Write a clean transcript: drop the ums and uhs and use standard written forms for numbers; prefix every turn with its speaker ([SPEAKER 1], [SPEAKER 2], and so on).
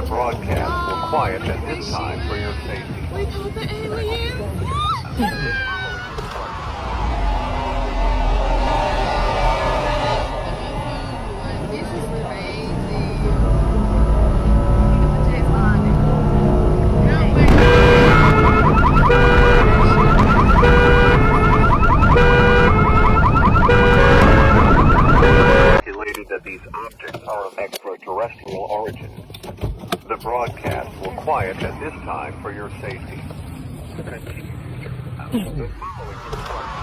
[SPEAKER 1] broadcast will quiet at this time for your safety.
[SPEAKER 2] We caught the alien! This is crazy. James Bond.
[SPEAKER 1] Speculated that these objects are of extraterrestrial origin. The broadcast will quiet at this time for your safety. The following